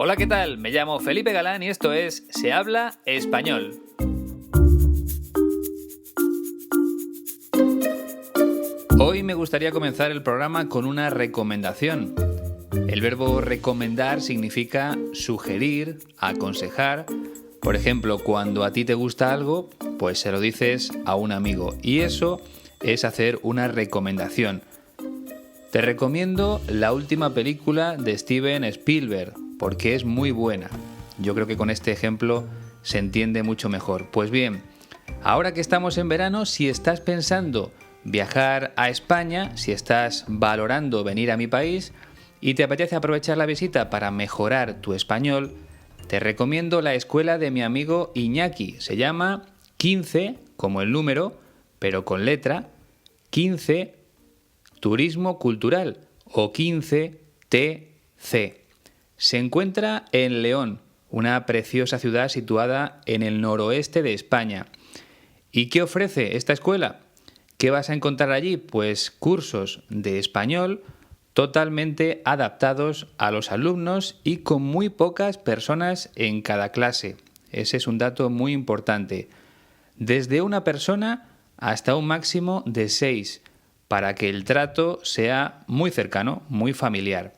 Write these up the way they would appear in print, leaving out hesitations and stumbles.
Hola, ¿qué tal? Me llamo Felipe Galán y esto es Se habla español. Hoy me gustaría comenzar el programa con una recomendación. El verbo recomendar significa sugerir, aconsejar. Por ejemplo, cuando a ti te gusta algo, pues se lo dices a un amigo. Y eso es hacer una recomendación. Te recomiendo la última película de Steven Spielberg, porque es muy buena. Yo creo que con este ejemplo se entiende mucho mejor. Pues bien, ahora que estamos en verano, si estás pensando viajar a España, si estás valorando venir a mi país y te apetece aprovechar la visita para mejorar tu español, te recomiendo la escuela de mi amigo Iñaki. Se llama 15, como el número, pero con letra, 15 Turismo Cultural o 15TC. Se encuentra en León, una preciosa ciudad situada en el noroeste de España. ¿Y qué ofrece esta escuela? ¿Qué vas a encontrar allí? Pues cursos de español totalmente adaptados a los alumnos y con muy pocas personas en cada clase. Ese es un dato muy importante. Desde una persona hasta un máximo de 6, para que el trato sea muy cercano, muy familiar.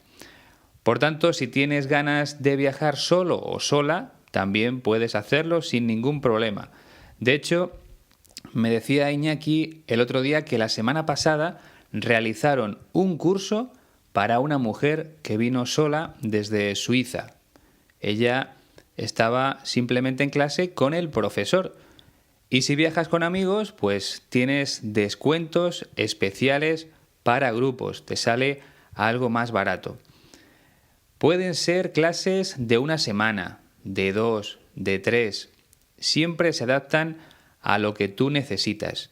Por tanto, si tienes ganas de viajar solo o sola, también puedes hacerlo sin ningún problema. De hecho, me decía Iñaki el otro día que la semana pasada realizaron un curso para una mujer que vino sola desde Suiza. Ella estaba simplemente en clase con el profesor. Y si viajas con amigos, pues tienes descuentos especiales para grupos. Te sale algo más barato. Pueden ser clases de una semana, de 2, de 3. Siempre se adaptan a lo que tú necesitas.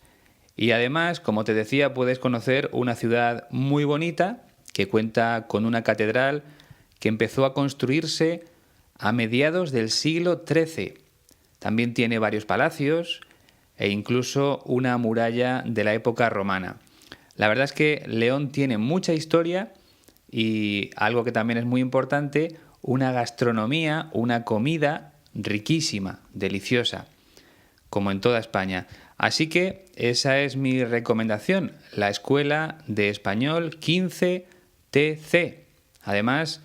Y además, como te decía, puedes conocer una ciudad muy bonita que cuenta con una catedral que empezó a construirse a mediados del siglo XIII. También tiene varios palacios e incluso una muralla de la época romana. La verdad es que León tiene mucha historia y algo que también es muy importante, una gastronomía, una comida riquísima, deliciosa, como en toda España. Así que esa es mi recomendación, la Escuela de Español 15TC. Además,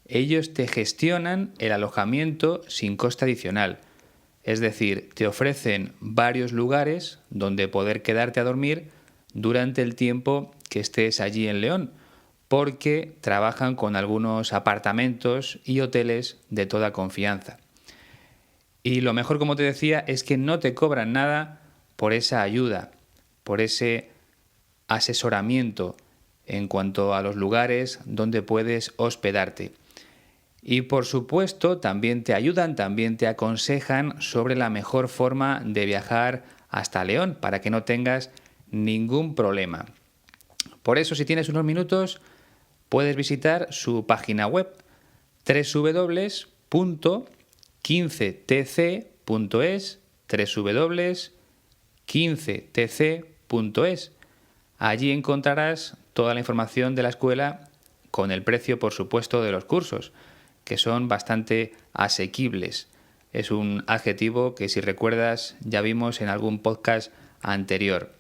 ellos te gestionan el alojamiento sin coste adicional. Es decir, te ofrecen varios lugares donde poder quedarte a dormir durante el tiempo que estés allí en León, porque trabajan con algunos apartamentos y hoteles de toda confianza. Y lo mejor, como te decía, es que no te cobran nada por esa ayuda, por ese asesoramiento en cuanto a los lugares donde puedes hospedarte. Y por supuesto también te ayudan, también te aconsejan sobre la mejor forma de viajar hasta León para que no tengas ningún problema. Por eso, si tienes unos minutos, puedes visitar su página web www.15tc.es, www.15tc.es. Allí encontrarás toda la información de la escuela con el precio, por supuesto, de los cursos, que son bastante asequibles. Es un adjetivo que, si recuerdas, ya vimos en algún podcast anterior.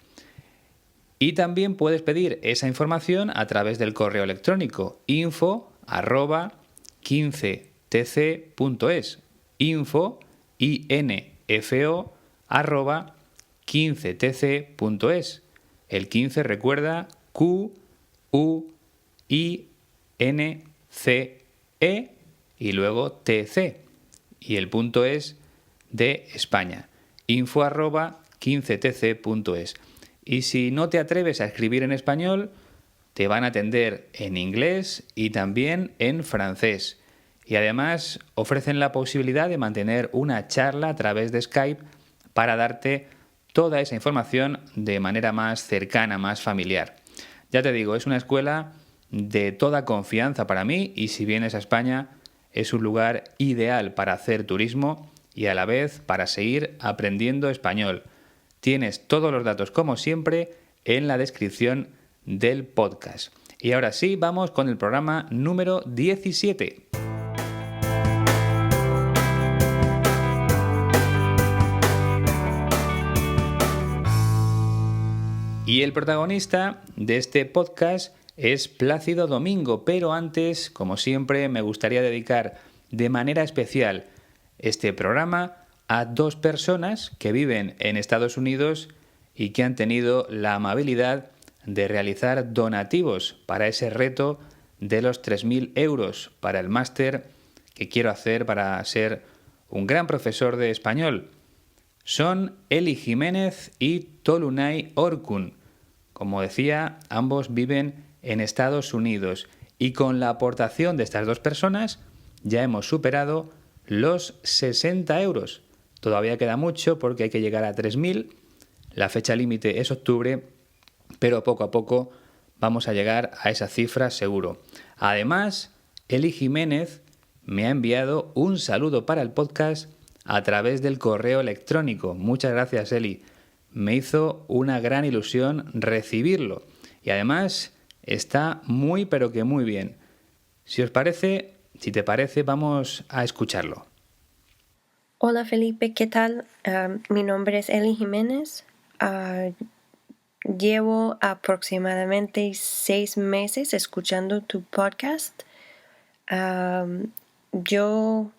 Y también puedes pedir esa información a través del correo electrónico info@15tc.es, info@15tc.es. El 15, recuerda, QUINCE y luego TC. Y el punto es de España. info@15tc.es. Y si no te atreves a escribir en español, te van a atender en inglés y también en francés. Y además ofrecen la posibilidad de mantener una charla a través de Skype para darte toda esa información de manera más cercana, más familiar. Ya te digo, es una escuela de toda confianza para mí y si vienes a España es un lugar ideal para hacer turismo y a la vez para seguir aprendiendo español. Tienes todos los datos, como siempre, en la descripción del podcast. Y ahora sí, vamos con el programa número 17. Y el protagonista de este podcast es Plácido Domingo, pero antes, como siempre, me gustaría dedicar de manera especial este programa a 2 personas que viven en Estados Unidos y que han tenido la amabilidad de realizar donativos para ese reto de los 3.000 euros para el máster que quiero hacer para ser un gran profesor de español. Son Eli Jiménez y Tolunay Orkun. Como decía, ambos viven en Estados Unidos y con la aportación de estas 2 personas ya hemos superado los 60 euros. Todavía queda mucho porque hay que llegar a 3.000. La fecha límite es octubre, pero poco a poco vamos a llegar a esa cifra seguro. Además, Eli Jiménez me ha enviado un saludo para el podcast a través del correo electrónico. Muchas gracias, Eli. Me hizo una gran ilusión recibirlo. Y además está muy pero que muy bien. Si te parece, vamos a escucharlo. Hola Felipe, ¿qué tal? Mi nombre es Eli Jiménez. Llevo aproximadamente 6 meses escuchando tu podcast. Yo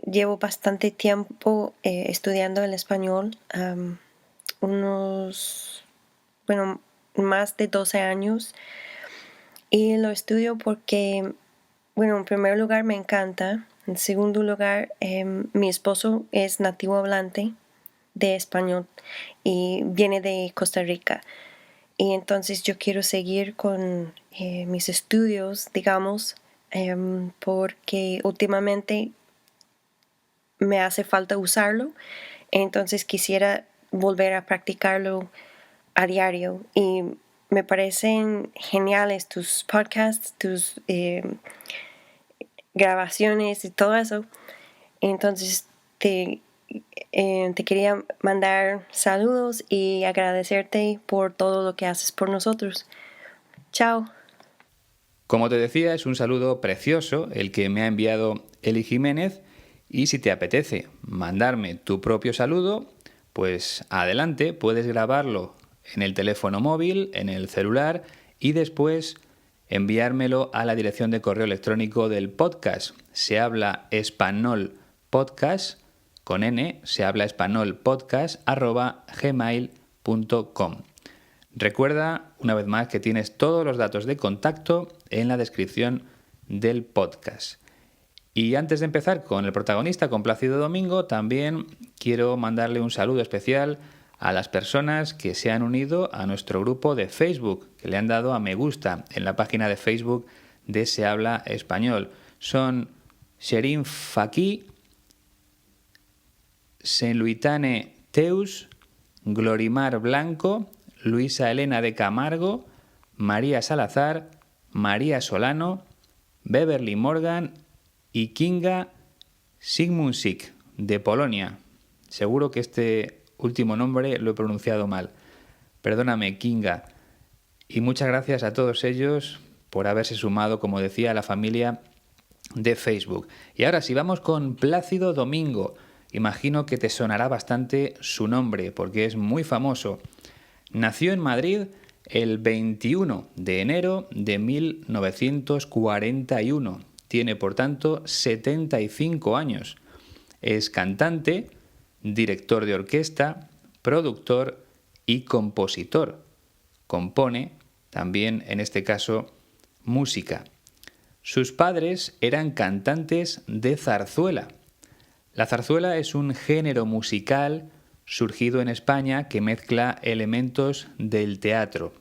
llevo bastante tiempo estudiando el español, más de 12 años. Y lo estudio porque, en primer lugar me encanta. En segundo lugar, mi esposo es nativo hablante de español y viene de Costa Rica. Y entonces yo quiero seguir con mis estudios, digamos, porque últimamente me hace falta usarlo. Entonces quisiera volver a practicarlo a diario. Y me parecen geniales tus podcasts, tus grabaciones y todo eso. Entonces te quería mandar saludos y agradecerte por todo lo que haces por nosotros. Chao. Como te decía, es un saludo precioso el que me ha enviado Eli Jiménez, y si te apetece mandarme tu propio saludo, pues adelante, puedes grabarlo en el teléfono móvil, en el celular, y después enviármelo a la dirección de correo electrónico del podcast. Se habla español podcast con n, se habla español podcast@gmail.com. Recuerda una vez más que tienes todos los datos de contacto en la descripción del podcast. Y antes de empezar con el protagonista, con Plácido Domingo, también quiero mandarle un saludo especial a las personas que se han unido a nuestro grupo de Facebook, que le han dado a me gusta en la página de Facebook de Se Habla Español. Son Sherin Faki, Saint-Luitane Teus, Glorimar Blanco, Luisa Elena de Camargo, María Salazar, María Solano, Beverly Morgan y Kinga Sigmundsik, de Polonia. Seguro que este último nombre lo he pronunciado mal. Perdóname, Kinga. Y muchas gracias a todos ellos por haberse sumado, como decía, a la familia de Facebook. Y ahora sí, vamos con Plácido Domingo. Imagino que te sonará bastante su nombre, porque es muy famoso. Nació en Madrid el 21 de enero de 1941. Tiene, por tanto, 75 años. Es cantante, director de orquesta, productor y compositor. Compone, también en este caso, música. Sus padres eran cantantes de zarzuela. La zarzuela es un género musical surgido en España que mezcla elementos del teatro.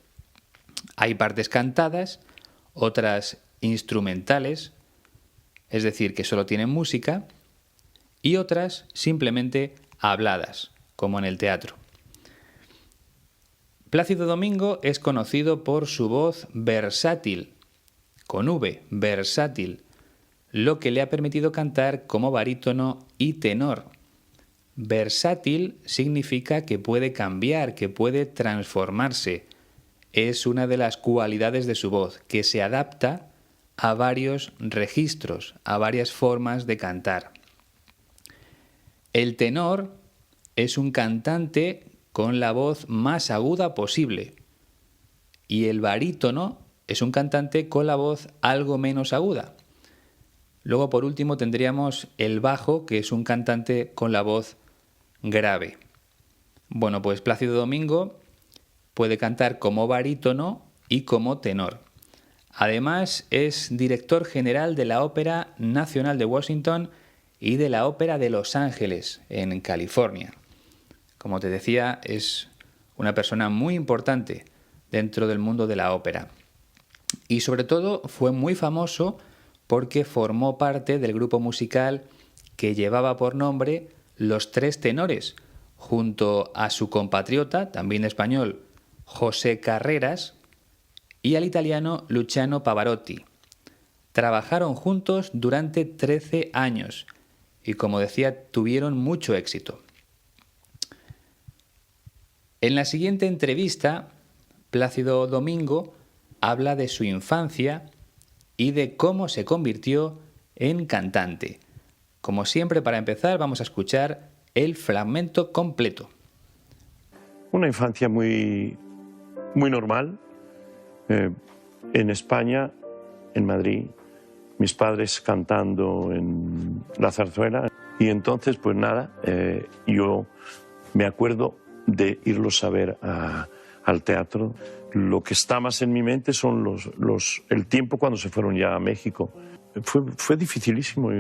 Hay partes cantadas, otras instrumentales, es decir, que solo tienen música, y otras simplemente habladas, como en el teatro. Plácido Domingo es conocido por su voz versátil, con V, versátil, lo que le ha permitido cantar como barítono y tenor. Versátil significa que puede cambiar, que puede transformarse. Es una de las cualidades de su voz, que se adapta a varios registros, a varias formas de cantar. El tenor es un cantante con la voz más aguda posible. Y el barítono es un cantante con la voz algo menos aguda. Luego, por último, tendríamos el bajo, que es un cantante con la voz grave. Bueno, pues Plácido Domingo puede cantar como barítono y como tenor. Además, es director general de la Ópera Nacional de Washington y de la Ópera de Los Ángeles, en California. Como te decía, es una persona muy importante dentro del mundo de la ópera. Y sobre todo fue muy famoso porque formó parte del grupo musical que llevaba por nombre Los Tres Tenores, junto a su compatriota, también español, José Carreras, y al italiano Luciano Pavarotti. Trabajaron juntos durante 13 años y, como decía, tuvieron mucho éxito. En la siguiente entrevista, Plácido Domingo habla de su infancia y de cómo se convirtió en cantante. Como siempre, para empezar, vamos a escuchar el fragmento completo. Una infancia muy normal. En España, en Madrid, mis padres cantando en la zarzuela. Y entonces, pues nada, yo me acuerdo de irlos a ver al teatro. Lo que está más en mi mente son el tiempo cuando se fueron ya a México. Fue dificilísimo.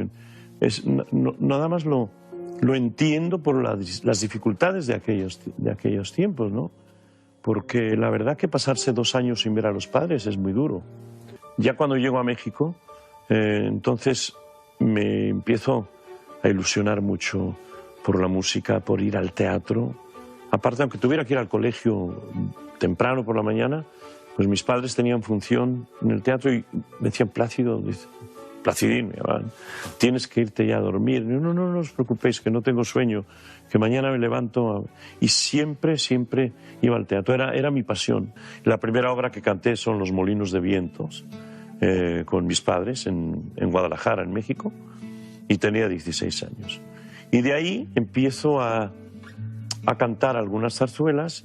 Nada más lo entiendo por las dificultades de aquellos tiempos, ¿no? Porque la verdad que pasarse 2 años sin ver a los padres es muy duro. Ya cuando llego a México, entonces me empiezo a ilusionar mucho por la música, por ir al teatro. Aparte, aunque tuviera que ir al colegio temprano por la mañana, pues mis padres tenían función en el teatro y me decían, Placidín, me llamaban, tienes que irte ya a dormir. No os preocupéis, que no tengo sueño, que mañana me levanto. Y siempre iba al teatro, era mi pasión. La primera obra que canté son Los Molinos de Vientos, con mis padres en Guadalajara, en México, y tenía 16 años. Y de ahí empiezo a cantar algunas zarzuelas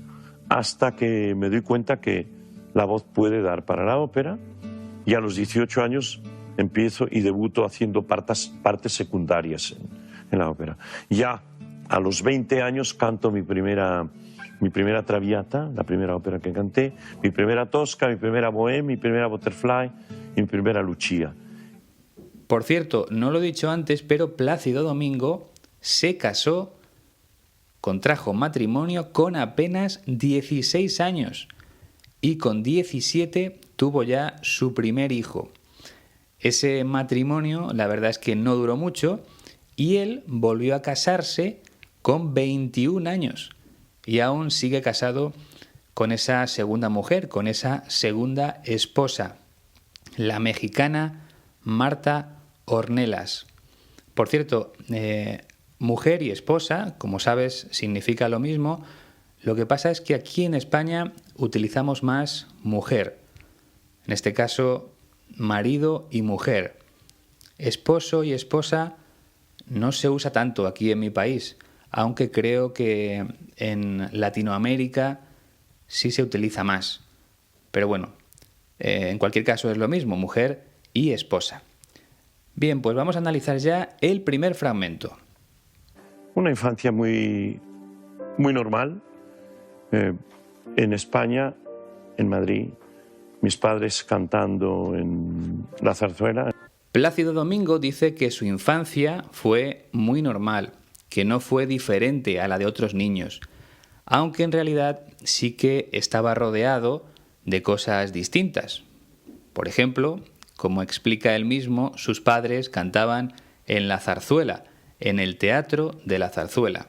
hasta que me doy cuenta que la voz puede dar para la ópera, y a los 18 años empiezo y debuto haciendo partes secundarias en la ópera. Ya a los 20 años canto mi primera Traviata, la primera ópera que canté, mi primera Tosca, mi primera Bohème, mi primera Butterfly y mi primera Lucia. Por cierto, no lo he dicho antes, pero Plácido Domingo se casó, contrajo matrimonio con apenas 16 años y con 17 tuvo ya su primer hijo. Ese matrimonio, la verdad es que no duró mucho y él volvió a casarse con 21 años y aún sigue casado con esa segunda mujer, con esa segunda esposa, la mexicana Marta Ornelas. Por cierto, mujer y esposa, como sabes, significa lo mismo. Lo que pasa es que aquí en España utilizamos más mujer. En este caso, marido y mujer. Esposo y esposa no se usa tanto aquí en mi país, aunque creo que en Latinoamérica sí se utiliza más. Pero bueno, en cualquier caso es lo mismo, mujer y esposa. Bien, pues vamos a analizar ya el primer fragmento. Una infancia muy normal. En España, en Madrid, mis padres cantando en la zarzuela. Plácido Domingo dice que su infancia fue muy normal, que no fue diferente a la de otros niños, aunque en realidad sí que estaba rodeado de cosas distintas. Por ejemplo, como explica él mismo, sus padres cantaban en la zarzuela, en el Teatro de la Zarzuela.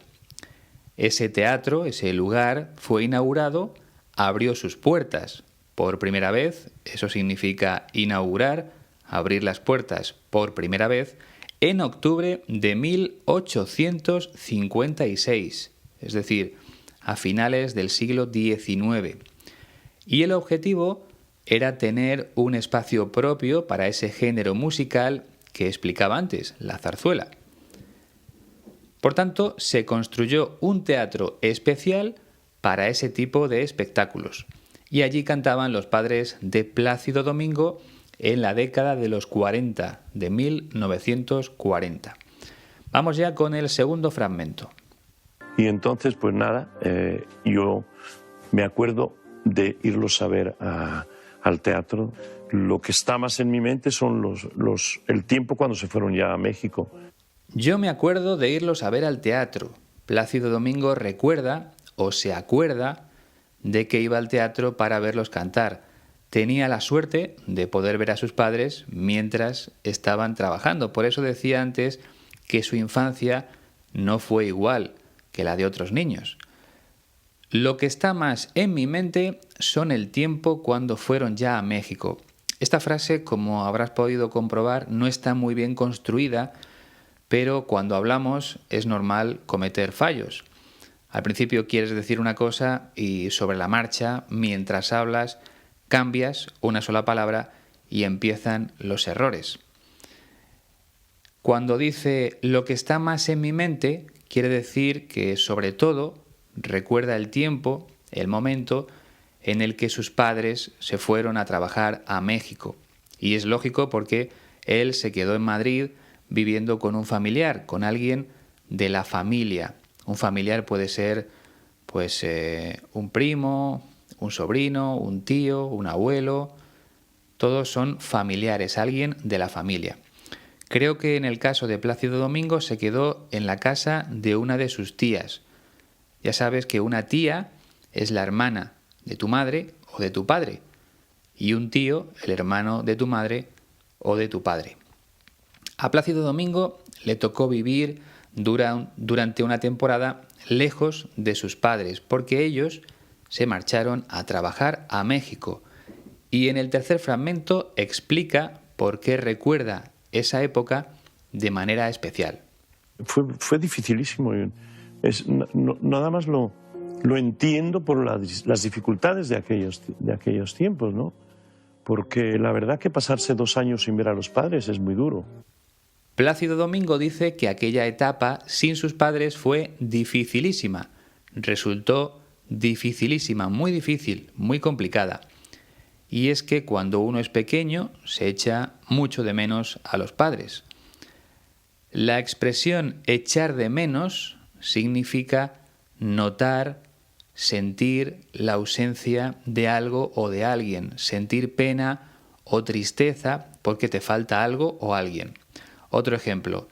Ese teatro, ese lugar, fue inaugurado, abrió sus puertas por primera vez, eso significa inaugurar, abrir las puertas por primera vez, en octubre de 1856, es decir, a finales del siglo XIX. Y el objetivo era tener un espacio propio para ese género musical que explicaba antes, la zarzuela. Por tanto, se construyó un teatro especial para ese tipo de espectáculos. Y allí cantaban los padres de Plácido Domingo en la década de los 40, de 1940. Vamos ya con el segundo fragmento. Y entonces, pues nada, yo me acuerdo de irlos a ver al teatro. Lo que está más en mi mente son el tiempo cuando se fueron ya a México. Yo me acuerdo de irlos a ver al teatro. Plácido Domingo recuerda o se acuerda de que iba al teatro para verlos cantar. Tenía la suerte de poder ver a sus padres mientras estaban trabajando. Por eso decía antes que su infancia no fue igual que la de otros niños. Lo que está más en mi mente son el tiempo cuando fueron ya a México. Esta frase, como habrás podido comprobar, no está muy bien construida, pero cuando hablamos es normal cometer fallos. Al principio quieres decir una cosa y sobre la marcha, mientras hablas, cambias una sola palabra y empiezan los errores. Cuando dice lo que está más en mi mente, quiere decir que sobre todo recuerda el tiempo, el momento en el que sus padres se fueron a trabajar a México. Y es lógico porque él se quedó en Madrid viviendo con un familiar, con alguien de la familia. Un familiar puede ser pues un primo, un sobrino, un tío, un abuelo. Todos son familiares, alguien de la familia. Creo que en el caso de Plácido Domingo se quedó en la casa de una de sus tías. Ya sabes que una tía es la hermana de tu madre o de tu padre y un tío el hermano de tu madre o de tu padre. A Plácido Domingo le tocó vivir durante una temporada lejos de sus padres porque ellos se marcharon a trabajar a México. Y en el tercer fragmento explica por qué recuerda esa época de manera especial. Fue dificilísimo. Nada más lo entiendo por las dificultades de aquellos tiempos, ¿no? Porque la verdad que pasarse 2 años sin ver a los padres es muy duro. Plácido Domingo dice que aquella etapa sin sus padres fue dificilísima. Resultó dificilísima, muy difícil, muy complicada. Y es que cuando uno es pequeño se echa mucho de menos a los padres. La expresión echar de menos significa notar, sentir la ausencia de algo o de alguien, sentir pena o tristeza porque te falta algo o alguien. Otro ejemplo,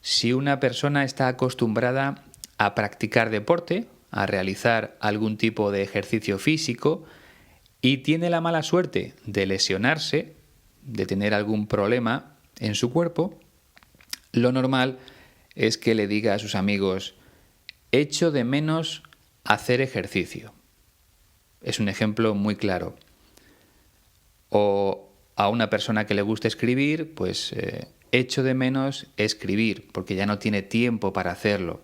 si una persona está acostumbrada a practicar deporte, a realizar algún tipo de ejercicio físico y tiene la mala suerte de lesionarse, de tener algún problema en su cuerpo, lo normal es que le diga a sus amigos: echo de menos hacer ejercicio. Es un ejemplo muy claro. O a una persona que le gusta escribir, pues echo de menos escribir, porque ya no tiene tiempo para hacerlo.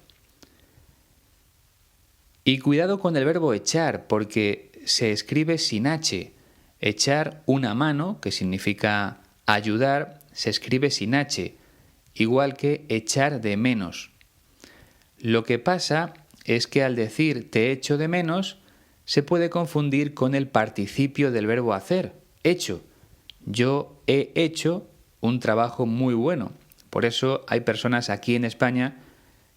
Y cuidado con el verbo echar, porque se escribe sin H. Echar una mano, que significa ayudar, se escribe sin H, igual que echar de menos. Lo que pasa es que al decir te echo de menos, se puede confundir con el participio del verbo hacer, hecho. Yo he hecho un trabajo muy bueno. Por eso hay personas aquí en España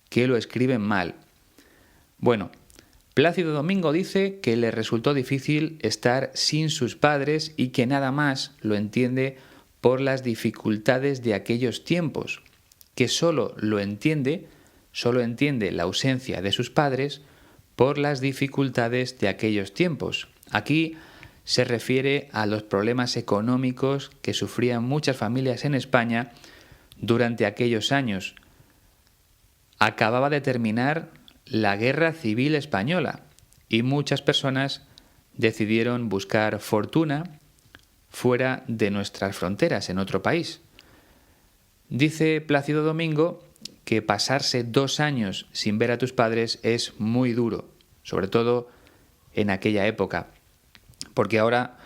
que lo escriben mal. Bueno, Plácido Domingo dice que le resultó difícil estar sin sus padres y que nada más lo entiende por las dificultades de aquellos tiempos, que solo entiende la ausencia de sus padres por las dificultades de aquellos tiempos. Aquí se refiere a los problemas económicos que sufrían muchas familias en España durante aquellos años. Acababa de terminar la Guerra Civil Española y muchas personas decidieron buscar fortuna fuera de nuestras fronteras, en otro país. Dice Plácido Domingo que pasarse 2 años sin ver a tus padres es muy duro, sobre todo en aquella época, porque ahora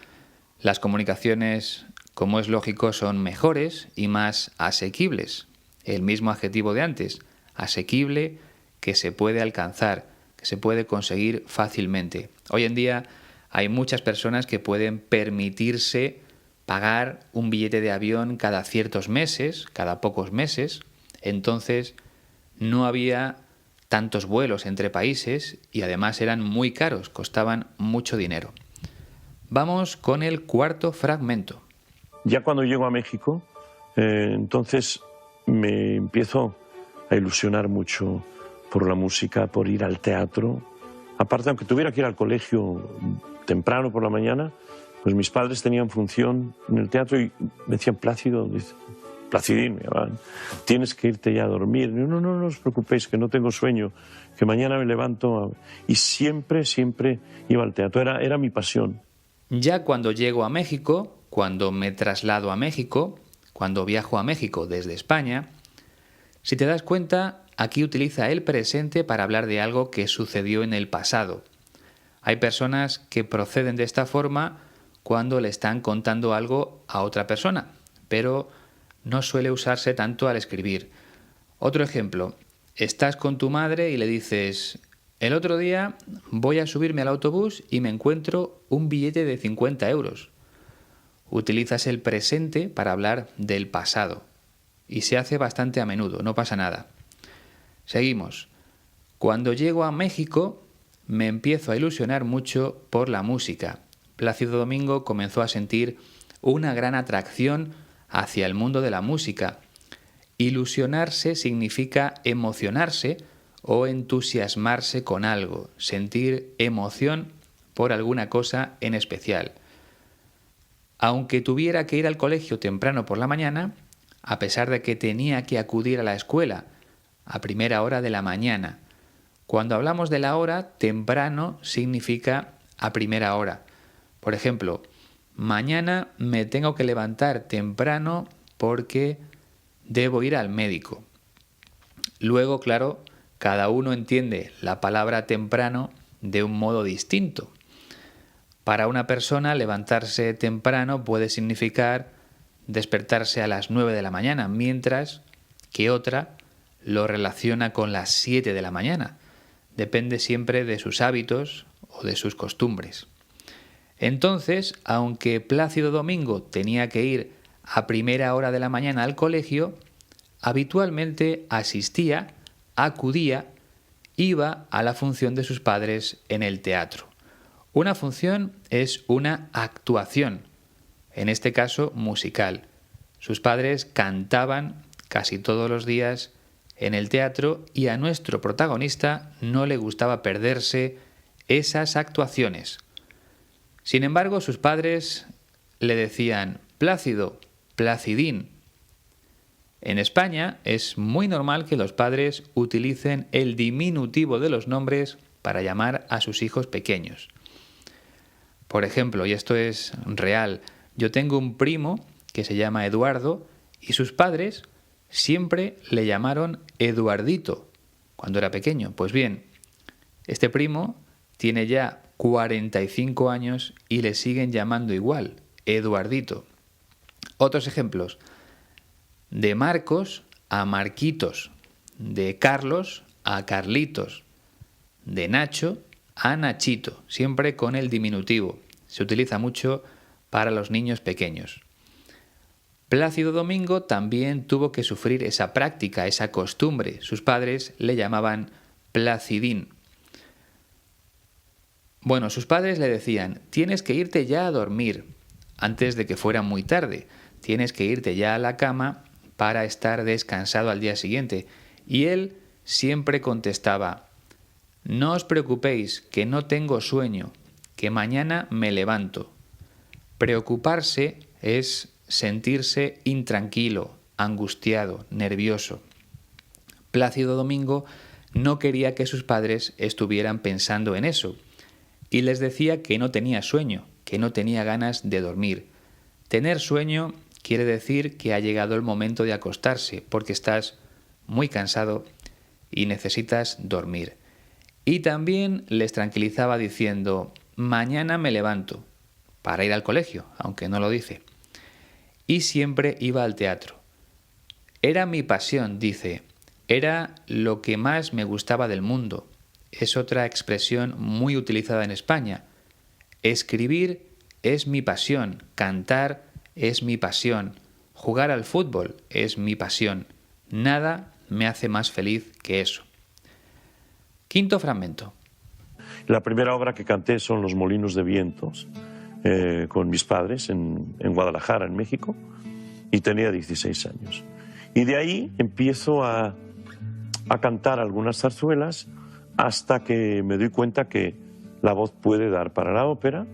las comunicaciones, como es lógico, son mejores y más asequibles. El mismo adjetivo de antes, asequible, que se puede alcanzar, que se puede conseguir fácilmente. Hoy en día hay muchas personas que pueden permitirse pagar un billete de avión cada ciertos meses, cada pocos meses. Entonces no había tantos vuelos entre países y además eran muy caros, costaban mucho dinero. Vamos con el cuarto fragmento. Ya cuando llego a México, entonces me empiezo a ilusionar mucho por la música, por ir al teatro. Aparte, aunque tuviera que ir al colegio temprano por la mañana, pues mis padres tenían función en el teatro y me decían, Plácido, Placidín, me llamaban, tienes que irte ya a dormir. Y yo, no os preocupéis, que no tengo sueño, que mañana me levanto. Y siempre iba al teatro, era mi pasión. Ya cuando llego a México, cuando me traslado a México, cuando viajo a México desde España, si te das cuenta, aquí utiliza el presente para hablar de algo que sucedió en el pasado. Hay personas que proceden de esta forma cuando le están contando algo a otra persona, pero no suele usarse tanto al escribir. Otro ejemplo, estás con tu madre y le dices, el otro día voy a subirme al autobús y me encuentro un billete de 50 euros. Utilizas el presente para hablar del pasado y se hace bastante a menudo, no pasa nada. Seguimos. Cuando llego a México me empiezo a ilusionar mucho por la música. Plácido Domingo comenzó a sentir una gran atracción hacia el mundo de la música. Ilusionarse significa emocionarse o entusiasmarse con algo, sentir emoción por alguna cosa en especial. Aunque tuviera que ir al colegio temprano por la mañana, a pesar de que tenía que acudir a la escuela a primera hora de la mañana. Cuando hablamos de la hora, temprano significa a primera hora. Por ejemplo, mañana me tengo que levantar temprano porque debo ir al médico. Luego, claro, cada uno entiende la palabra temprano de un modo distinto. Para una persona, levantarse temprano puede significar despertarse a las 9 de la mañana, mientras que otra lo relaciona con las 7 de la mañana. Depende siempre de sus hábitos o de sus costumbres. Entonces, aunque Plácido Domingo tenía que ir a primera hora de la mañana al colegio, habitualmente asistía, acudía, iba a la función de sus padres en el teatro. Una función es una actuación, en este caso musical. Sus padres cantaban casi todos los días en el teatro y a nuestro protagonista no le gustaba perderse esas actuaciones. Sin embargo, sus padres le decían Plácido, Placidín. En España es muy normal que los padres utilicen el diminutivo de los nombres para llamar a sus hijos pequeños. Por ejemplo, y esto es real, yo tengo un primo que se llama Eduardo y sus padres siempre le llamaron Eduardito cuando era pequeño. Pues bien, este primo tiene ya 45 años y le siguen llamando igual, Eduardito. Otros ejemplos, de Marcos a Marquitos, de Carlos a Carlitos, de Nacho a Nachito, siempre con el diminutivo. Se utiliza mucho para los niños pequeños. Plácido Domingo también tuvo que sufrir esa práctica, esa costumbre. Sus padres le llamaban Placidín. Bueno, sus padres le decían, tienes que irte ya a dormir, antes de que fuera muy tarde. Tienes que irte ya a la cama para estar descansado al día siguiente. Y él siempre contestaba, no os preocupéis, que no tengo sueño, que mañana me levanto. Preocuparse es sentirse intranquilo, angustiado, nervioso. Plácido Domingo no quería que sus padres estuvieran pensando en eso y les decía que no tenía sueño, que no tenía ganas de dormir. Tener sueño quiere decir que ha llegado el momento de acostarse porque estás muy cansado y necesitas dormir. Y también les tranquilizaba diciendo, mañana me levanto, para ir al colegio, aunque no lo dice. Y siempre iba al teatro. Era mi pasión, dice, era lo que más me gustaba del mundo. es otra expresión muy utilizada en España. Escribir es mi pasión, cantar es mi pasión, jugar al fútbol es mi pasión. Nada me hace más feliz que eso. Quinto fragmento. La primera obra que canté son Los Molinos de Vientos, con mis padres en Guadalajara, en México, y tenía 16 años. Y de ahí empiezo a cantar algunas zarzuelas hasta que me doy cuenta que la voz puede dar para la ópera.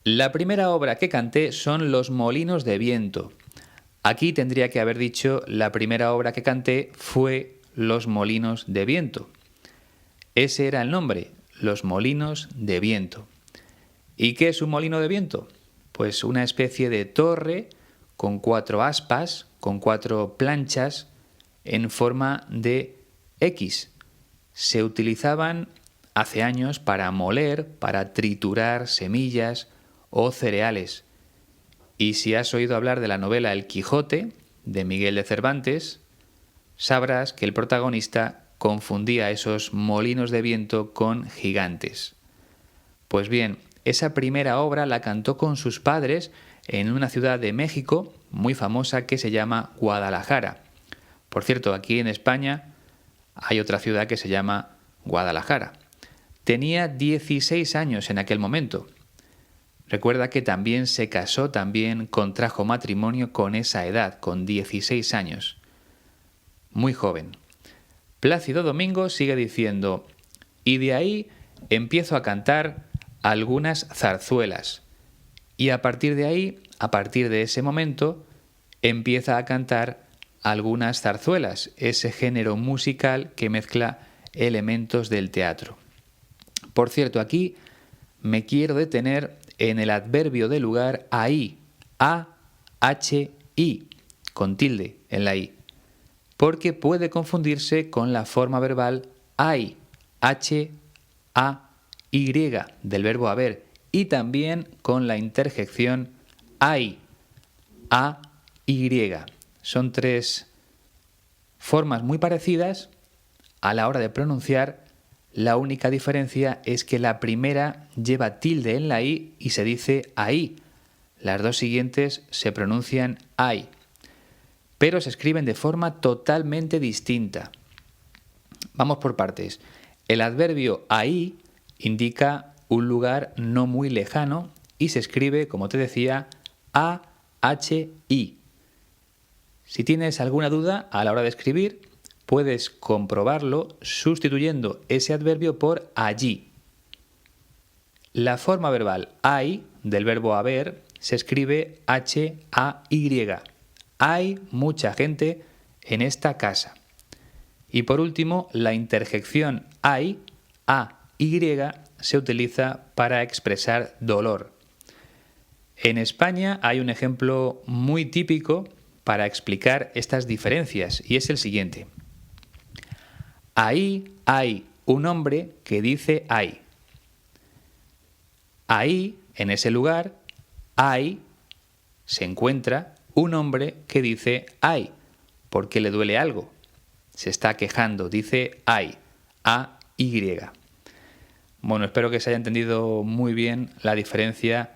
La primera obra que canté son Los Molinos de Viento. Aquí tendría que haber dicho la primera obra que canté fue Los Molinos de Viento. Ese era el nombre, Los Molinos de Viento. ¿Y qué es un molino de viento? Pues una especie de torre con 4 aspas, con 4 planchas en forma de X. Se utilizaban hace años para moler, para triturar semillas o cereales. Y si has oído hablar de la novela El Quijote, de Miguel de Cervantes, sabrás que el protagonista confundía esos molinos de viento con gigantes. Pues bien, esa primera obra la cantó con sus padres en una ciudad de México muy famosa que se llama Guadalajara. Por cierto, aquí en España hay otra ciudad que se llama Guadalajara. Tenía 16 años en aquel momento. Recuerda que también se casó, también contrajo matrimonio con esa edad, con 16 años. Muy joven. Plácido Domingo sigue diciendo, y de ahí empiezo a cantar algunas zarzuelas. Y a partir de ahí, a partir de ese momento, empieza a cantar algunas zarzuelas, ese género musical que mezcla elementos del teatro. Por cierto, aquí me quiero detener en el adverbio de lugar ahí, A-H-I, con tilde en la I, porque puede confundirse con la forma verbal hay, H-A-Y, del verbo haber, y también con la interjección hay, A-Y. Son 3 formas muy parecidas a la hora de pronunciar. La única diferencia es que la primera lleva tilde en la I y se dice ahí. Las 2 siguientes se pronuncian ay, pero se escriben de forma totalmente distinta. Vamos por partes. El adverbio ahí indica un lugar no muy lejano y se escribe, como te decía, A-H-I. Si tienes alguna duda a la hora de escribir, puedes comprobarlo sustituyendo ese adverbio por allí. La forma verbal hay del verbo haber se escribe H-A-Y. Hay mucha gente en esta casa. Y por último, la interjección hay, A-Y, se utiliza para expresar dolor. En España hay un ejemplo muy típico para explicar estas diferencias y es el siguiente. Ahí hay un hombre que dice ay. Ahí, en ese lugar, se encuentra un hombre que dice ay, porque le duele algo. Se está quejando, dice ay, A-Y. Bueno, espero que se haya entendido muy bien la diferencia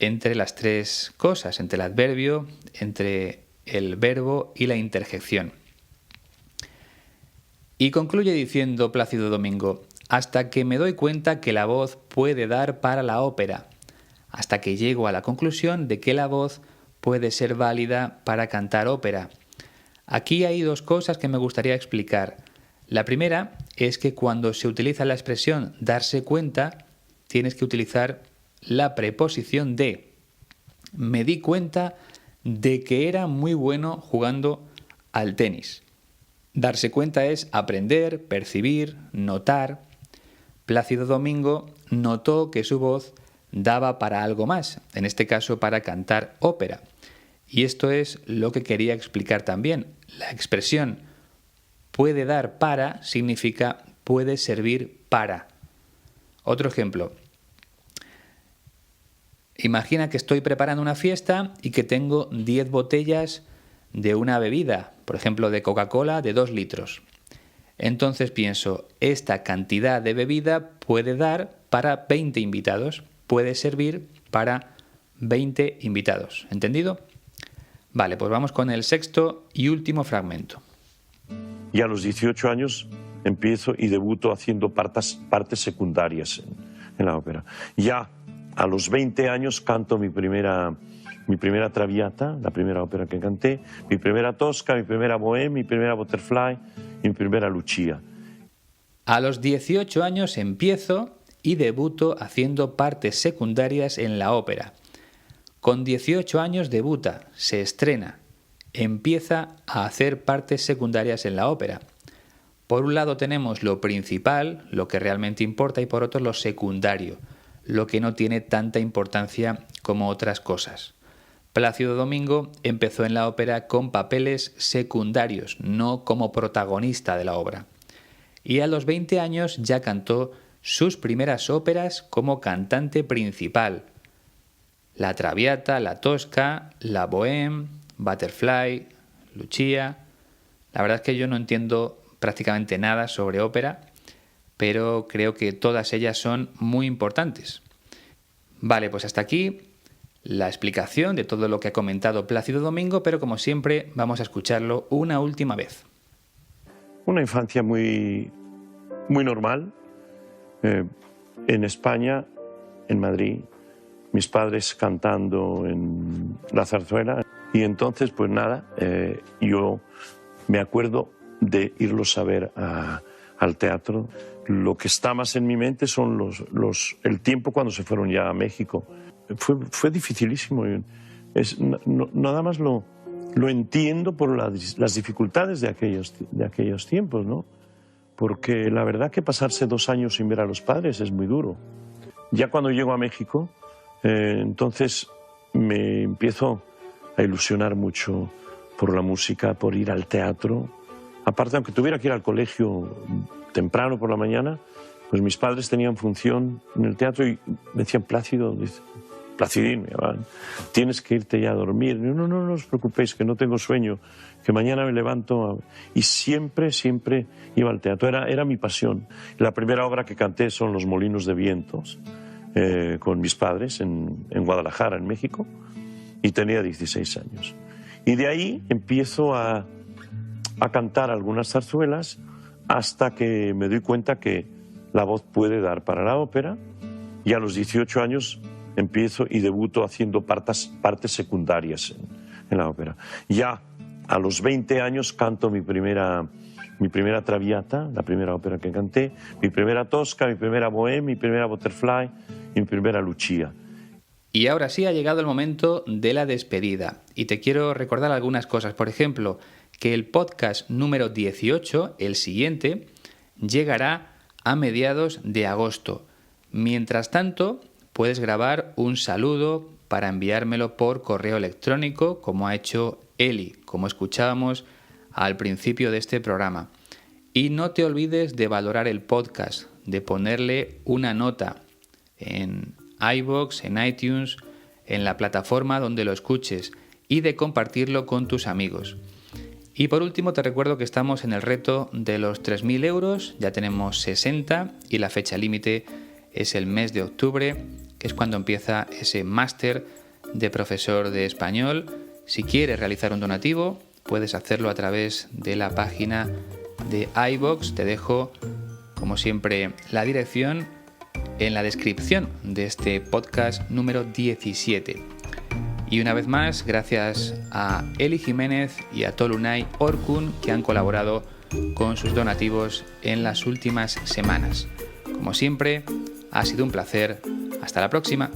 entre las 3 cosas, entre el adverbio, entre el verbo y la interjección. Y concluye diciendo Plácido Domingo, hasta que me doy cuenta que la voz puede dar para la ópera, hasta que llego a la conclusión de que la voz puede ser válida para cantar ópera. Aquí hay 2 cosas que me gustaría explicar. La primera es que cuando se utiliza la expresión darse cuenta, tienes que utilizar la preposición de. Me di cuenta de que era muy bueno jugando al tenis. Darse cuenta es aprender, percibir, notar. Plácido Domingo notó que su voz daba para algo más, en este caso para cantar ópera. Y esto es lo que quería explicar también. La expresión puede dar para significa puede servir para. Otro ejemplo. Imagina que estoy preparando una fiesta y que tengo 10 botellas de una bebida, por ejemplo de Coca-Cola de 2 litros. Entonces pienso, esta cantidad de bebida puede dar para 20 invitados, puede servir para 20 invitados. ¿Entendido? Vale, pues vamos con el sexto y último fragmento. Y a los 18 años empiezo y debuto haciendo partes secundarias en la ópera. Ya a los 20 años canto mi primera Traviata, la primera ópera que canté, mi primera Tosca, mi primera Bohème, mi primera Butterfly y mi primera Lucia. A los 18 años empiezo y debuto haciendo partes secundarias en la ópera. Con 18 años debuta, se estrena, empieza a hacer partes secundarias en la ópera. Por un lado tenemos lo principal, lo que realmente importa, y por otro lo secundario, lo que no tiene tanta importancia como otras cosas. Plácido Domingo empezó en la ópera con papeles secundarios, no como protagonista de la obra. Y a los 20 años ya cantó sus primeras óperas como cantante principal. La Traviata, la Tosca, la Bohème, Butterfly, Lucia. La verdad es que yo no entiendo prácticamente nada sobre ópera, pero creo que todas ellas son muy importantes. Vale, pues hasta aquí la explicación de todo lo que ha comentado Plácido Domingo, pero como siempre vamos a escucharlo una última vez. Una infancia muy normal. En España, en Madrid, mis padres cantando en la zarzuela. Y entonces, pues nada, yo me acuerdo de irlos a ver al teatro. Lo que está más en mi mente son el tiempo cuando se fueron ya a México. Fue dificilísimo. Nada más lo entiendo por las dificultades de aquellos tiempos, ¿no? Porque la verdad que pasarse 2 años sin ver a los padres es muy duro. Ya cuando llego a México, entonces me empiezo a ilusionar mucho por la música, por ir al teatro. Aparte, aunque tuviera que ir al colegio temprano por la mañana, pues mis padres tenían función en el teatro y me decían, Placidín, me llamaban, tienes que irte ya a dormir. No os preocupéis, que no tengo sueño, que mañana me levanto. Y siempre iba al teatro, era mi pasión. La primera obra que canté son Los Molinos de Vientos, con mis padres en Guadalajara, en México, y tenía 16 años. Y de ahí empiezo a cantar algunas zarzuelas hasta que me doy cuenta que la voz puede dar para la ópera, y a los 18 años empiezo y debuto haciendo partes secundarias en la ópera. Ya a los 20 años canto mi primera Traviata, la primera ópera que canté, mi primera Tosca, mi primera Bohème, mi primera Butterfly y mi primera Lucia. Y ahora sí ha llegado el momento de la despedida. Y te quiero recordar algunas cosas. Por ejemplo, que el podcast número 18, el siguiente, llegará a mediados de agosto. Mientras tanto, puedes grabar un saludo para enviármelo por correo electrónico, como ha hecho Eli, como escuchábamos al principio de este programa. Y no te olvides de valorar el podcast, de ponerle una nota en iVoox, en iTunes, en la plataforma donde lo escuches, y de compartirlo con tus amigos. Y por último te recuerdo que estamos en el reto de los 3.000 euros, ya tenemos 60 y la fecha límite es el mes de octubre, que es cuando empieza ese máster de profesor de español. Si quieres realizar un donativo, puedes hacerlo a través de la página de iVoox. Te dejo, como siempre, la dirección en la descripción de este podcast número 17. Y una vez más, gracias a Eli Jiménez y a Tolunay Orkun, que han colaborado con sus donativos en las últimas semanas. Como siempre, ha sido un placer. Hasta la próxima.